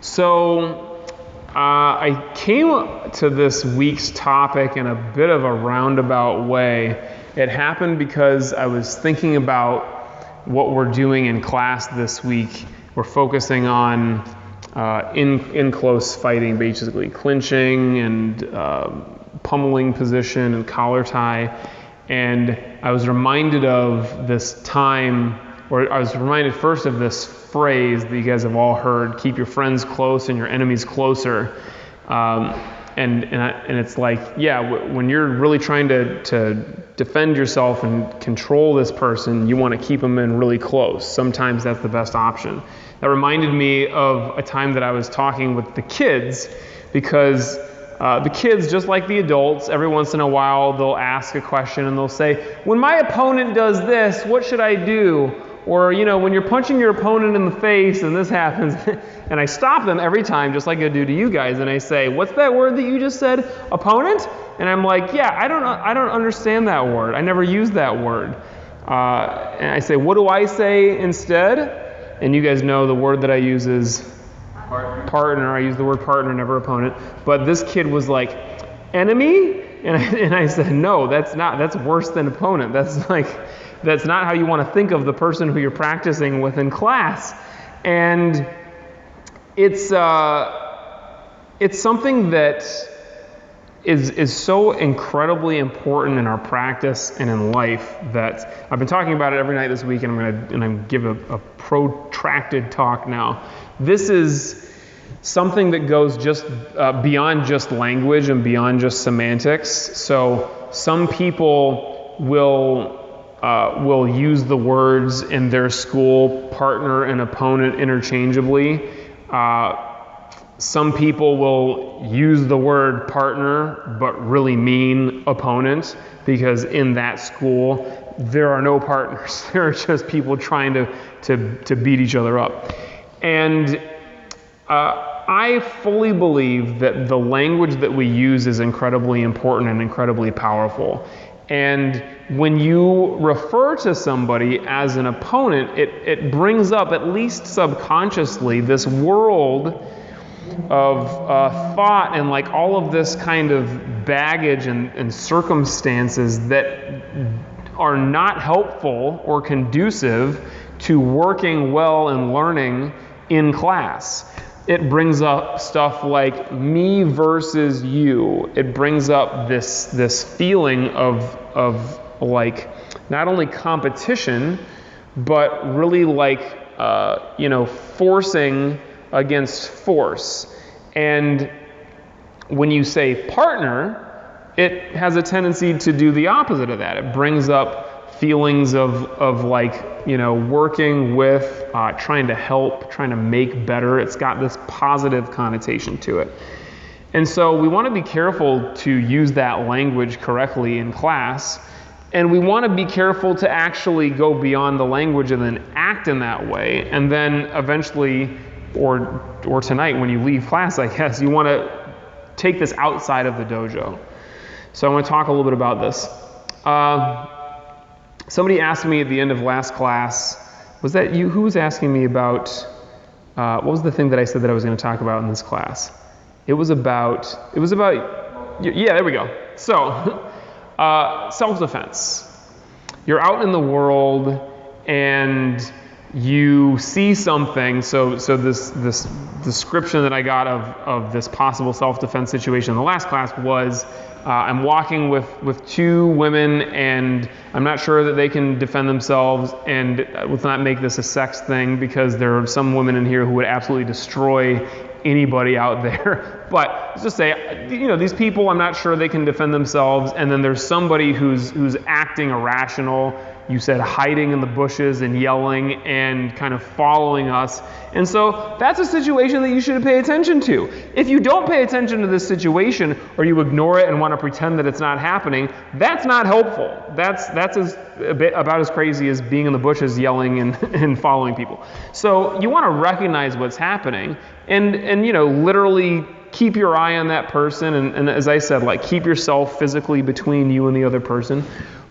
So I came to this week's topic in a bit of a roundabout way. It happened because I was thinking about what we're doing in class this week. We're focusing on in close fighting, basically clinching and pummeling position and collar tie. And I was reminded of this time, or I was reminded first of this phrase that you guys have all heard: keep your friends close and your enemies closer. And it's like, yeah, when you're really trying to defend yourself and control this person, you want to keep them in really close. Sometimes that's the best option. That reminded me of a time that I was talking with the kids, because the kids, just like the adults, every once in a while they'll ask a question and they'll say, when my opponent does this, what should I do? Or, when you're punching your opponent in the face and this happens, and I stop them every time, just like I do to you guys, and I say, what's that word that you just said? Opponent? And I'm like, yeah, I don't understand that word. I never use that word. And I say, what do I say instead? And you guys know the word that I use is partner. I use the word partner, never opponent. But this kid was like, enemy? And I said, no, that's worse than opponent. That's not how you want to think of the person who you're practicing with in class. And it's something that is so incredibly important in our practice and in life that I've been talking about it every night this week, and I'm going to give a protracted talk now. This is something that goes just beyond just language and beyond just semantics. So some people will use the words in their school, partner and opponent, interchangeably. Some people will use the word partner but really mean opponent, because in that school there are no partners. There are just people trying to beat each other up. And I fully believe that the language that we use is incredibly important and incredibly powerful. And when you refer to somebody as an opponent, it brings up, at least subconsciously, this world of thought and like all of this kind of baggage and circumstances that are not helpful or conducive to working well and learning in class. It brings up stuff like me versus you. It brings up this feeling of like not only competition, but really like forcing against force. And when you say partner, it has a tendency to do the opposite of that. It brings up feelings of like, working with, trying to help, trying to make better. It's got this positive connotation to it. And so we want to be careful to use that language correctly in class. And we want to be careful to actually go beyond the language and then act in that way. And then eventually, or tonight when you leave class, I guess, you want to take this outside of the dojo. So I want to talk a little bit about this. Somebody asked me at the end of last class, was that you? Who was asking me about, what was the thing that I said that I was going to talk about in this class? It was about, yeah, there we go. So, self-defense. You're out in the world and you see something. So this description that I got of this possible self-defense situation in the last class was, I'm walking with two women and I'm not sure that they can defend themselves, and let's not make this a sex thing because there are some women in here who would absolutely destroy anybody out there. But let's just say, these people, I'm not sure they can defend themselves, and then there's somebody who's acting irrational. You said hiding in the bushes and yelling and kind of following us. And so that's a situation that you should pay attention to. If you don't pay attention to this situation, or you ignore it and want to pretend that it's not happening, that's not helpful. That's about as crazy as being in the bushes yelling and following people. So you want to recognize what's happening and literally keep your eye on that person. And as I said, like, keep yourself physically between you and the other person.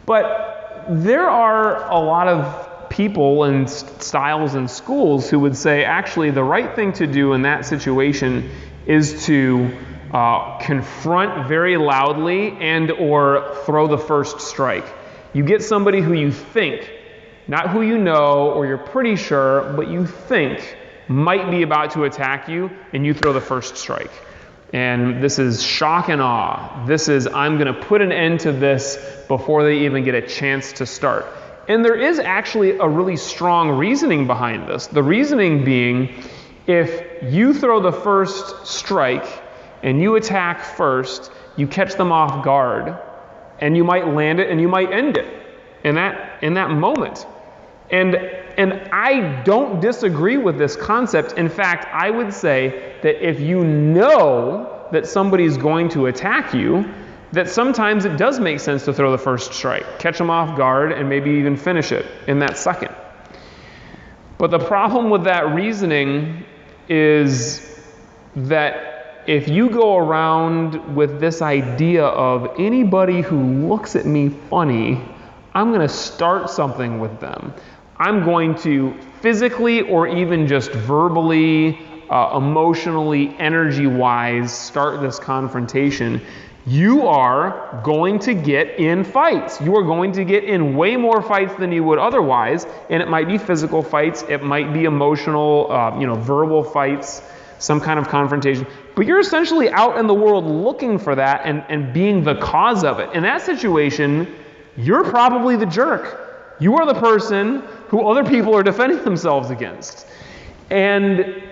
But there are a lot of people and styles in schools who would say, actually, the right thing to do in that situation is to confront very loudly and or throw the first strike. You get somebody who you think, not who you know or you're pretty sure, but you think might be about to attack you, and you throw the first strike. And this is shock and awe. This is, I'm going to put an end to this before they even get a chance to start. And there is actually a really strong reasoning behind this. The reasoning being, if you throw the first strike and you attack first, you catch them off guard, and you might land it and you might end it in that moment. And I don't disagree with this concept. In fact, I would say that if you know that somebody's going to attack you, that sometimes it does make sense to throw the first strike, catch them off guard, and maybe even finish it in that second. But the problem with that reasoning is that if you go around with this idea of anybody who looks at me funny, I'm going to start something with them. I'm going to physically or even just verbally, emotionally, energy-wise start this confrontation. You are going to get in fights. You are going to get in way more fights than you would otherwise, and it might be physical fights, it might be emotional, verbal fights, some kind of confrontation. But you're essentially out in the world looking for that and being the cause of it. In that situation, you're probably the jerk. You are the person who other people are defending themselves against. And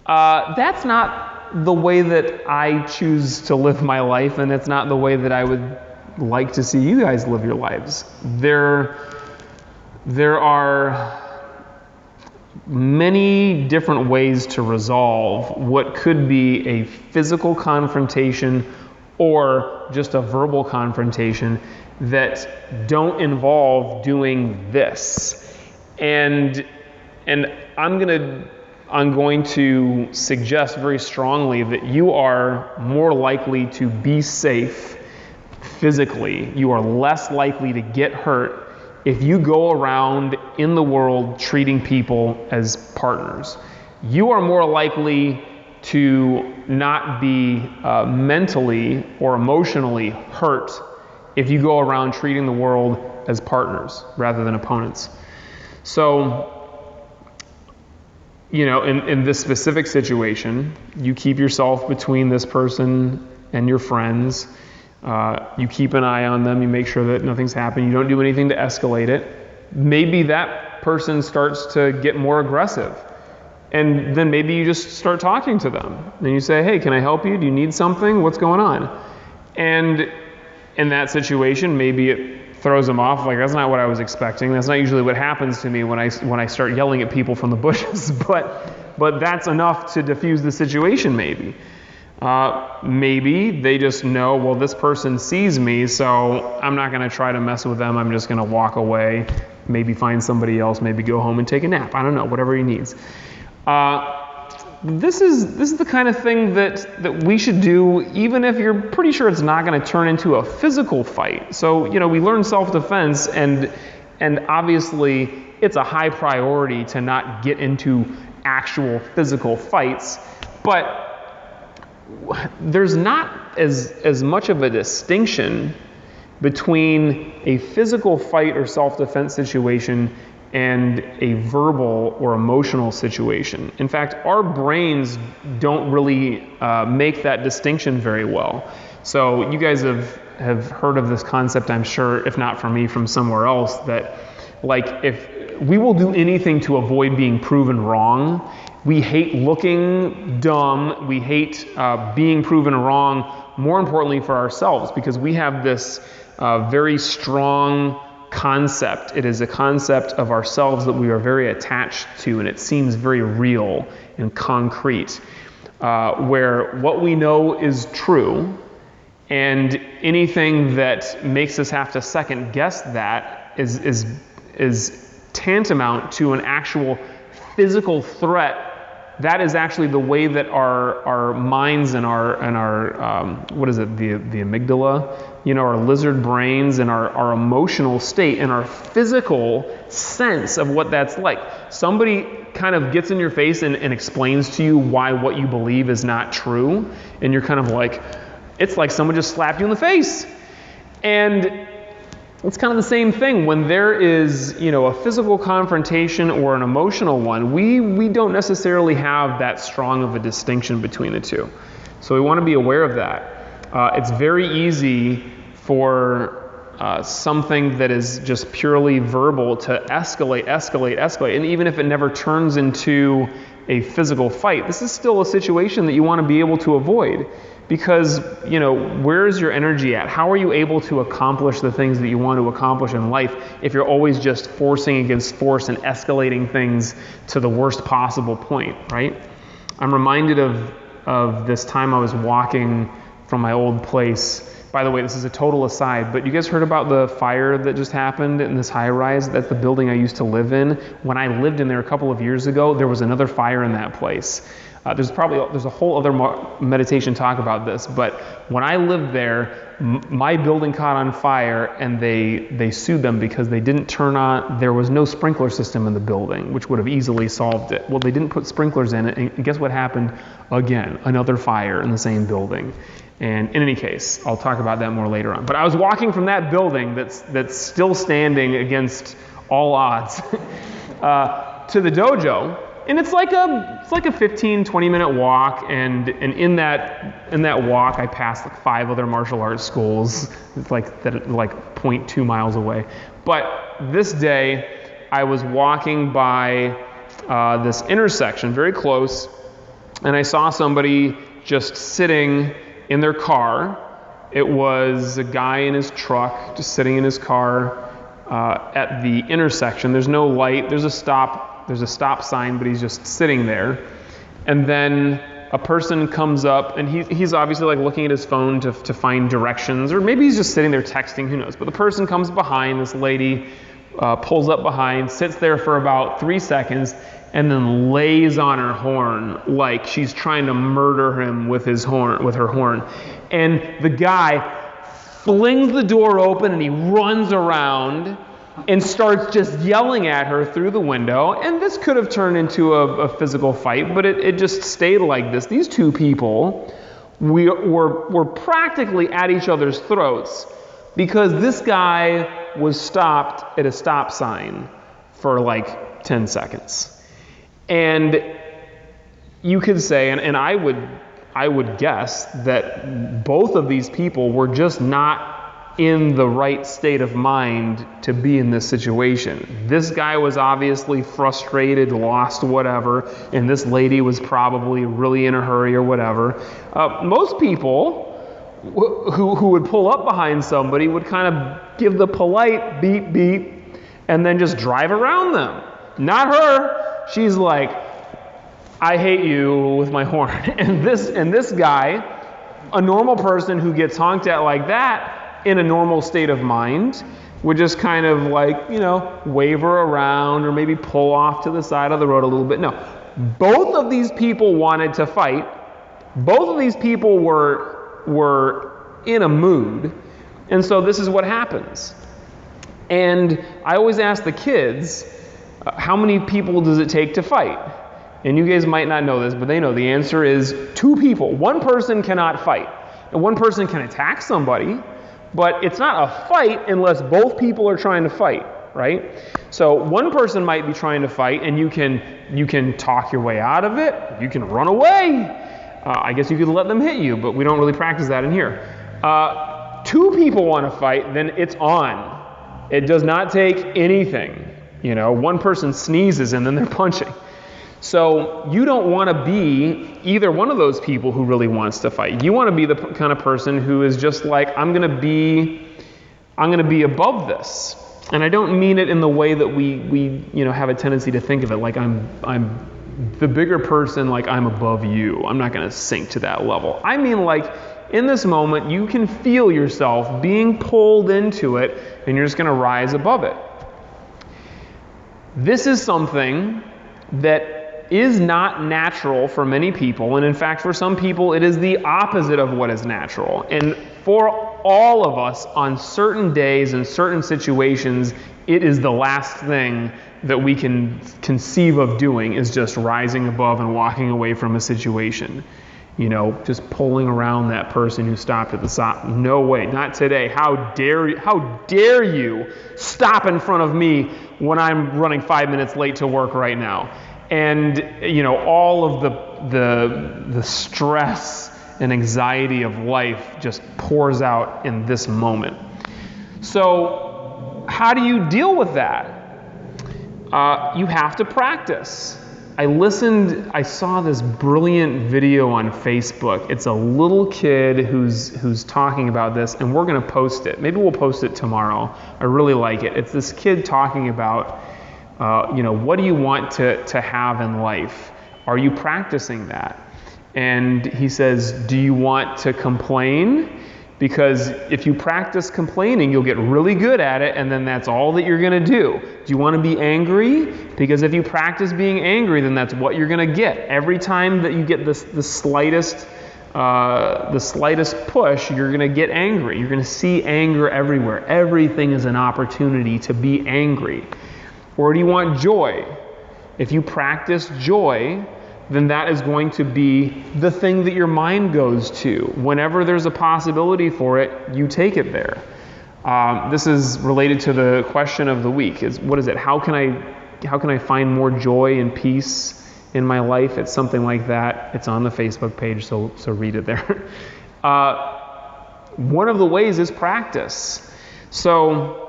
that's not the way that I choose to live my life, and it's not the way that I would like to see you guys live your lives. There are many different ways to resolve what could be a physical confrontation or just a verbal confrontation that don't involve doing this. And I'm going to suggest very strongly that you are more likely to be safe physically. You are less likely to get hurt if you go around in the world treating people as partners. You are more likely to not be mentally or emotionally hurt if you go around treating the world as partners rather than opponents. So, in this specific situation, you keep yourself between this person and your friends. You keep an eye on them. You make sure that nothing's happened. You don't do anything to escalate it. Maybe that person starts to get more aggressive. And then maybe you just start talking to them. And you say, hey, can I help you? Do you need something? What's going on? And in that situation, maybe it throws them off. Like, that's not what I was expecting. That's not usually what happens to me when I start yelling at people from the bushes. But that's enough to diffuse the situation, maybe. Maybe they just know, well, this person sees me, so I'm not going to try to mess with them. I'm just going to walk away, maybe find somebody else, maybe go home and take a nap. I don't know, whatever he needs. This is the kind of thing that we should do even if you're pretty sure it's not going to turn into a physical fight. So, we learn self-defense, and obviously it's a high priority to not get into actual physical fights, but there's not as much of a distinction between a physical fight or self-defense situation and a verbal or emotional situation. In fact, our brains don't really make that distinction very well. So you guys have heard of this concept, I'm sure, if not from me, from somewhere else, that if we will do anything to avoid being proven wrong. We hate looking dumb. We hate being proven wrong, more importantly for ourselves, because we have this very strong concept. It is a concept of ourselves that we are very attached to, and it seems very real and concrete, where what we know is true, and anything that makes us have to second guess that is tantamount to an actual physical threat that is actually the way that our minds and our what is it, the amygdala, our lizard brains and our emotional state and our physical sense of what that's like. Somebody kind of gets in your face and explains to you why what you believe is not true, and you're kind of like, it's like someone just slapped you in the face. And it's kind of the same thing when there is, a physical confrontation or an emotional one. We don't necessarily have that strong of a distinction between the two. So we want to be aware of that. It's very easy for something that is just purely verbal to escalate. And even if it never turns into a physical fight, this is still a situation that you want to be able to avoid. Because, where is your energy at? How are you able to accomplish the things that you want to accomplish in life if you're always just forcing against force and escalating things to the worst possible point, right? I'm reminded of this time I was walking from my old place. By the way, this is a total aside, but you guys heard about the fire that just happened in this high-rise? That's the building I used to live in. When I lived in there a couple of years ago, there was another fire in that place. There's a whole other meditation talk about this, but when I lived there, my building caught on fire, and they sued them because they didn't turn on, there was no sprinkler system in the building, which would have easily solved it. Well, they didn't put sprinklers in it, and guess what happened? Again, another fire in the same building. And in any case, I'll talk about that more later on. But I was walking from that building that's still standing against all odds to the dojo. And it's like a 15, 20-minute walk, and in that walk I passed like 5 other martial arts schools. It's like 0.2 miles away. But this day I was walking by this intersection very close, and I saw somebody just sitting in their car. It was a guy in his truck just sitting in his car at the intersection. There's no light. There's a stop sign, but he's just sitting there. And then a person comes up, and he's obviously like looking at his phone to find directions, or maybe he's just sitting there texting, who knows. But the person comes behind, this lady pulls up behind, sits there for about 3 seconds, and then lays on her horn like she's trying to murder him with her horn. And the guy flings the door open, and he runs around and starts just yelling at her through the window. And this could have turned into a physical fight, but it just stayed like this. These two people were practically at each other's throats because this guy was stopped at a stop sign for like 10 seconds. And you could say, and I would guess that both of these people were just not in the right state of mind to be in this situation. This guy was obviously frustrated, lost, whatever, and this lady was probably really in a hurry or whatever. Most people who would pull up behind somebody would kind of give the polite beep beep and then just drive around them. Not her. She's like, I hate you with my horn. And this guy, a normal person who gets honked at like that, in a normal state of mind, would just kind of like, waver around or maybe pull off to the side of the road a little bit. No, both of these people wanted to fight. Both of these people were in a mood. And so this is what happens. And I always ask the kids, how many people does it take to fight? And you guys might not know this, but they know the answer is 2 people. One person cannot fight. And one person can attack somebody, but it's not a fight unless both people are trying to fight, right? So one person might be trying to fight, and you can talk your way out of it. You can run away. I guess you could let them hit you, but we don't really practice that in here. 2 people want to fight, then it's on. It does not take anything. One person sneezes and then they're punching. So you don't want to be either one of those people who really wants to fight. You want to be the kind of person who is just like, I'm going to be above this. And I don't mean it in the way that we have a tendency to think of it, like I'm the bigger person, like I'm above you. I'm not going to sink to that level. I mean, like, in this moment, you can feel yourself being pulled into it, and you're just going to rise above it. This is something that is not natural for many people, and in fact for some people it is the opposite of what is natural. And for all of us, on certain days and certain situations, it is the last thing that we can conceive of doing, is just rising above and walking away from a situation. Just pulling around that person who stopped at the stop. No way, not today. How dare you stop in front of me when I'm running 5 minutes late to work right now? And all of the stress and anxiety of life just pours out in this moment. So how do you deal with that? You have to practice. I saw this brilliant video on Facebook. It's a little kid who's talking about this, and we're going to post it. Maybe we'll post it tomorrow. I really like it. It's this kid talking about, what do you want to have in life? Are you practicing that? And he says, do you want to complain? Because if you practice complaining, you'll get really good at it, and then that's all that you're going to do. Do you want to be angry? Because if you practice being angry, then that's what you're going to get. Every time that you get the slightest push, you're going to get angry. You're going to see anger everywhere. Everything is an opportunity to be angry. Or do you want joy? If you practice joy, then that is going to be the thing that your mind goes to. Whenever there's a possibility for it, you take it there. This is related to the question of the week. What is it? How can I find more joy and peace in my life? It's something like that. It's on the Facebook page, so read it there. One of the ways is practice. So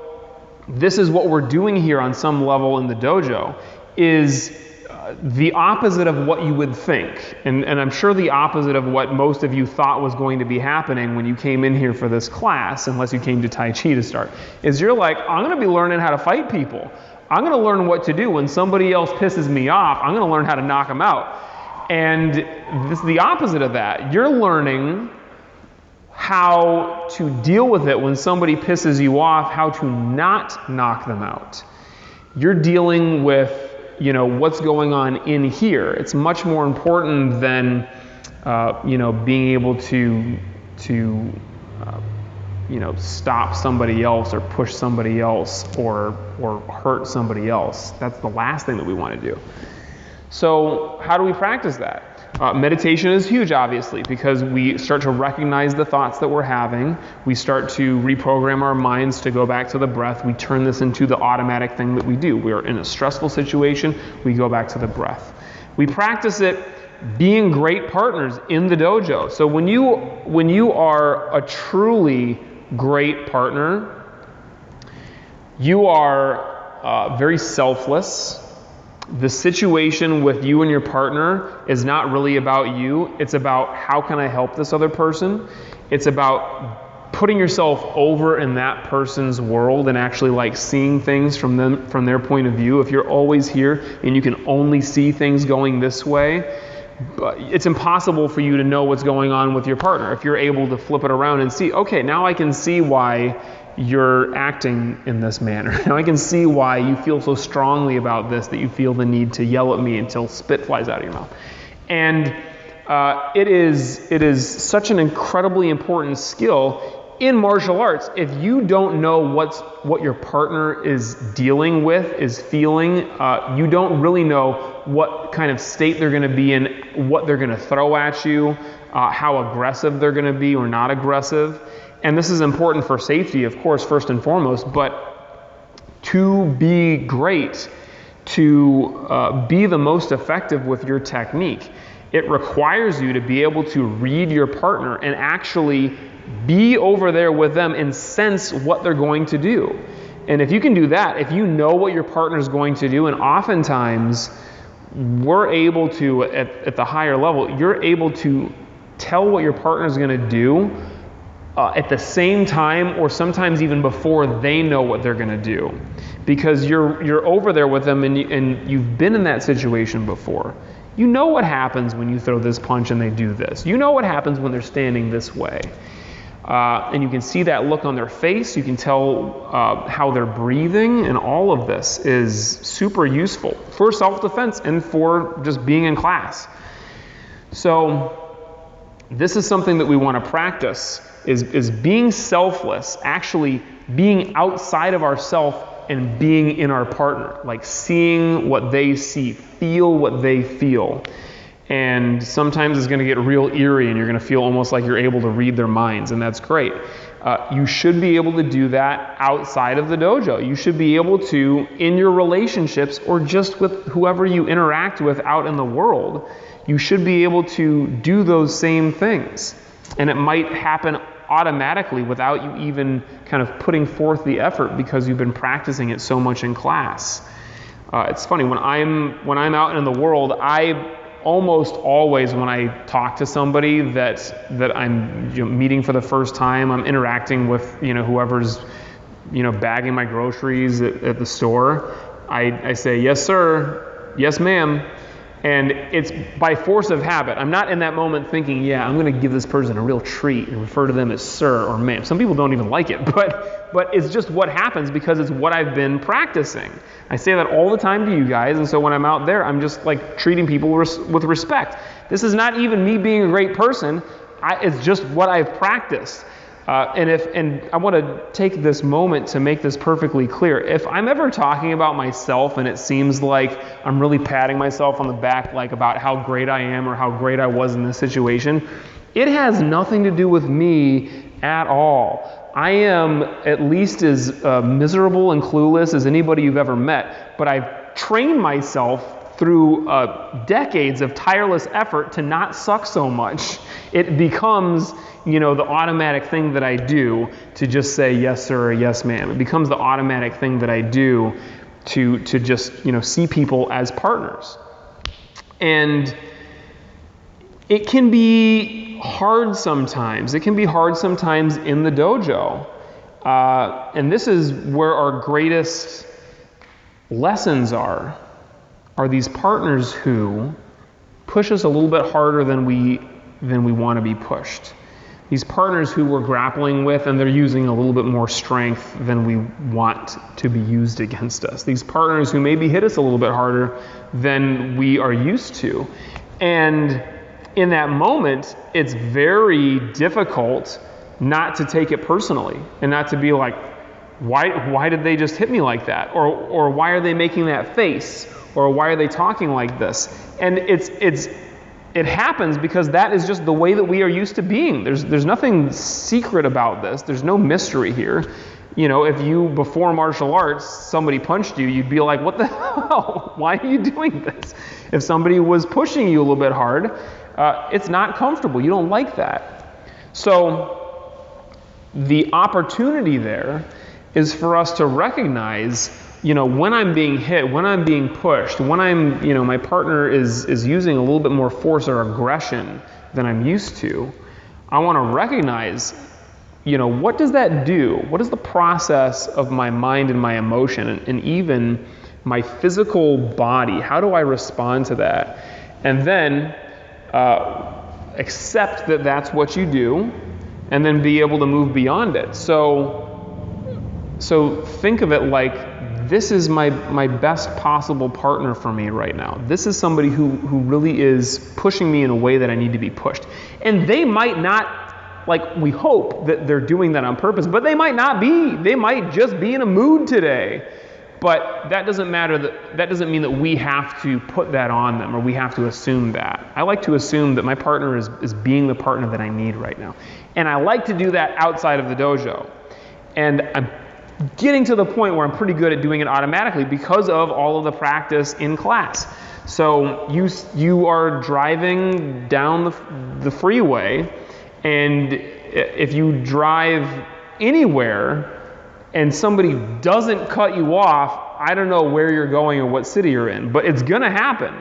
this is what we're doing here on some level in the dojo, is the opposite of what you would think, and I'm sure the opposite of what most of you thought was going to be happening when you came in here for this class, unless you came to Tai Chi to start, is you're like, I'm going to be learning how to fight people. I'm going to learn what to do when somebody else pisses me off. I'm going to learn how to knock them out. And this is the opposite of that. You're learning how to deal with it when somebody pisses you off, how to not knock them out. You're dealing with what's going on in here. It's much more important than being able to stop somebody else or push somebody else or hurt somebody else. That's the last thing that we want to do. So how do we practice that? Meditation is huge, obviously, because we start to recognize the thoughts that we're having. We start to reprogram our minds to go back to the breath. We turn this into the automatic thing that we do. We are in a stressful situation, we go back to the breath. We practice it being great partners in the dojo. So when you are a truly great partner, you are very selfless. The situation with you and your partner is not really about you. It's about how can I help this other person. It's about putting yourself over in that person's world and actually seeing things from their point of view. If you're always here and you can only see things going this way, it's impossible for you to know what's going on with your partner. If you're able to flip it around and see, okay, now I can see why you're acting in this manner. Now I can see why you feel so strongly about this that you feel the need to yell at me until spit flies out of your mouth. And it is such an incredibly important skill in martial arts. If you don't know what your partner is dealing with, is feeling, you don't really know what kind of state they're going to be in, what they're going to throw at you, how aggressive they're going to be or not aggressive. And this is important for safety, of course, first and foremost, but to be great, to be the most effective with your technique, it requires you to be able to read your partner and actually be over there with them and sense what they're going to do. And if you can do that, if you know what your partner is going to do, and oftentimes we're able to, at the higher level, you're able to tell what your partner is going to do at the same time or sometimes even before they know what they're going to do, because you're over there with them and you've been in that situation before. You know what happens when you throw this punch and they do this. You know what happens when they're standing this way. And you can see that look on their face. You can tell how they're breathing, and all of this is super useful for self-defense and for just being in class. So this is something that we want to practice, is being selfless, actually being outside of ourselves and being in our partner, like seeing what they see, feel what they feel. And sometimes it's going to get real eerie and you're going to feel almost like you're able to read their minds, and that's great. You should be able to do that outside of the dojo. You should be able to, in your relationships or just with whoever you interact with out in the world, you should be able to do those same things. And it might happen automatically without you even kind of putting forth the effort because you've been practicing it so much in class. It's funny, when I'm out in the world, I almost always, when I talk to somebody that I'm meeting for the first time, I'm interacting with whoever's bagging my groceries at the store, I say, yes sir, yes ma'am. And it's by force of habit. I'm not in that moment thinking, yeah, I'm going to give this person a real treat and refer to them as sir or ma'am. Some people don't even like it, but it's just what happens because it's what I've been practicing. I say that all the time to you guys, and so when I'm out there, I'm just like treating people with respect. This is not even me being a great person. It's just what I've practiced. And I want to take this moment to make this perfectly clear. If I'm ever talking about myself and it seems like I'm really patting myself on the back, like about how great I am or how great I was in this situation, it has nothing to do with me at all. I am at least as miserable and clueless as anybody you've ever met, but I've trained myself through decades of tireless effort to not suck so much. It becomes the automatic thing that I do to just say yes sir or yes ma'am. It becomes the automatic thing that I do to just see people as partners. And it can be hard sometimes. It can be hard sometimes in the dojo. And this is where our greatest lessons are these partners who push us a little bit harder than we want to be pushed. These partners who we're grappling with and they're using a little bit more strength than we want to be used against us. These partners who maybe hit us a little bit harder than we are used to. And in that moment, it's very difficult not to take it personally and not to be like, why did they just hit me like that? Or why are they making that face? Or why are they talking like this? And it happens because that is just the way that we are used to being. There's nothing secret about this. There's no mystery here. If you, before martial arts, somebody punched you, you'd be like, what the hell? Why are you doing this? If somebody was pushing you a little bit hard, it's not comfortable. You don't like that. So the opportunity there is for us to recognize when I'm being hit, when I'm being pushed, when my partner is using a little bit more force or aggression than I'm used to, I want to recognize, what does that do? What is the process of my mind and my emotion and even my physical body? How do I respond to that? And then accept that that's what you do and then be able to move beyond it. So think of it like, this is my best possible partner for me right now. This is somebody who really is pushing me in a way that I need to be pushed. And they might not, we hope that they're doing that on purpose, but they might not be. They might just be in a mood today. But that doesn't matter. That doesn't mean that we have to put that on them or we have to assume that. I like to assume that my partner is being the partner that I need right now. And I like to do that outside of the dojo. And I'm getting to the point where I'm pretty good at doing it automatically because of all of the practice in class. So you are driving down the freeway, and if you drive anywhere and somebody doesn't cut you off, I don't know where you're going or what city you're in, but it's going to happen.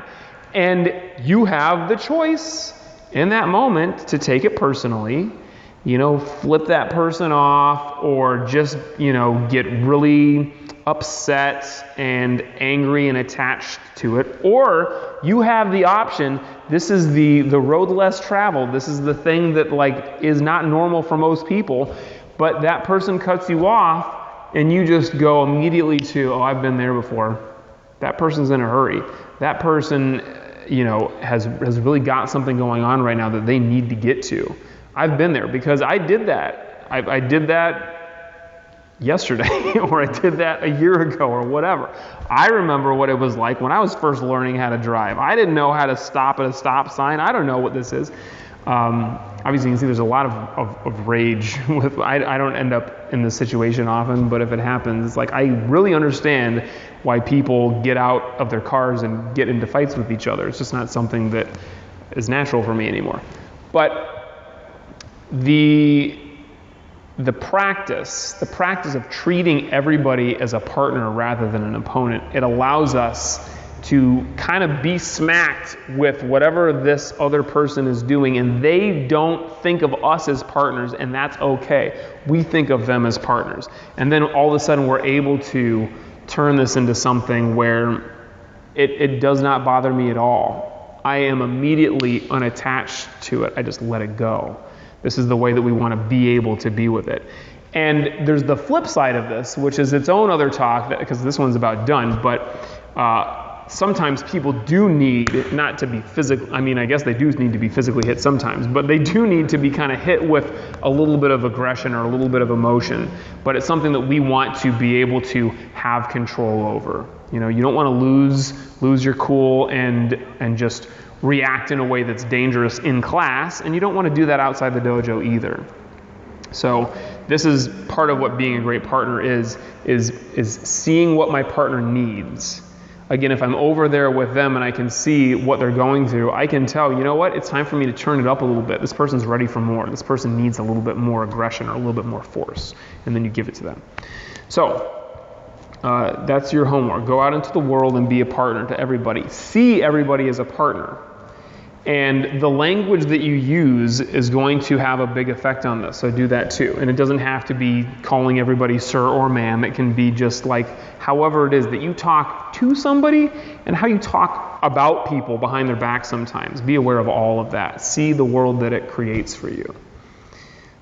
And you have the choice in that moment to take it personally, flip that person off, or just, get really upset and angry and attached to it. Or you have the option, this is the road less traveled. This is the thing that like is not normal for most people, but that person cuts you off and you just go immediately to, oh, I've been there before. That person's in a hurry. That person, has really got something going on right now that they need to get to. I've been there because I did that. I did that yesterday or I did that a year ago or whatever. I remember what it was like when I was first learning how to drive. I didn't know how to stop at a stop sign. I don't know what this is. Obviously, you can see there's a lot of rage with, I don't end up in this situation often, but if it happens, it's like I really understand why people get out of their cars and get into fights with each other. It's just not something that is natural for me anymore. But the practice of treating everybody as a partner rather than an opponent, it allows us to kind of be smacked with whatever this other person is doing, and they don't think of us as partners, and that's okay. We think of them as partners. And then all of a sudden we're able to turn this into something where it does not bother me at all. I am immediately unattached to it. I just let it go. This is the way that we want to be able to be with it. And there's the flip side of this, which is its own other talk, because this one's about done, but sometimes people do need not to be physically, I guess they do need to be physically hit sometimes, but they do need to be kind of hit with a little bit of aggression or a little bit of emotion. But it's something that we want to be able to have control over. You don't want to lose your cool and just react in a way that's dangerous in class, and you don't want to do that outside the dojo either. So this is part of what being a great partner is seeing what my partner needs. Again, if I'm over there with them and I can see what they're going through, I can tell, you know what, it's time for me to turn it up a little bit. This person's ready for more. This person needs a little bit more aggression or a little bit more force. And then you give it to them. So that's your homework. Go out into the world and be a partner to everybody. See everybody as a partner. And the language that you use is going to have a big effect on this, so do that too. And it doesn't have to be calling everybody sir or ma'am. It can be just like however it is that you talk to somebody and how you talk about people behind their back sometimes. Be aware of all of that. See the world that it creates for you.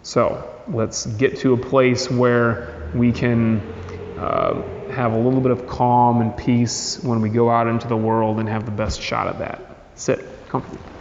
So let's get to a place where we can have a little bit of calm and peace when we go out into the world and have the best shot at that. Sit comfortably.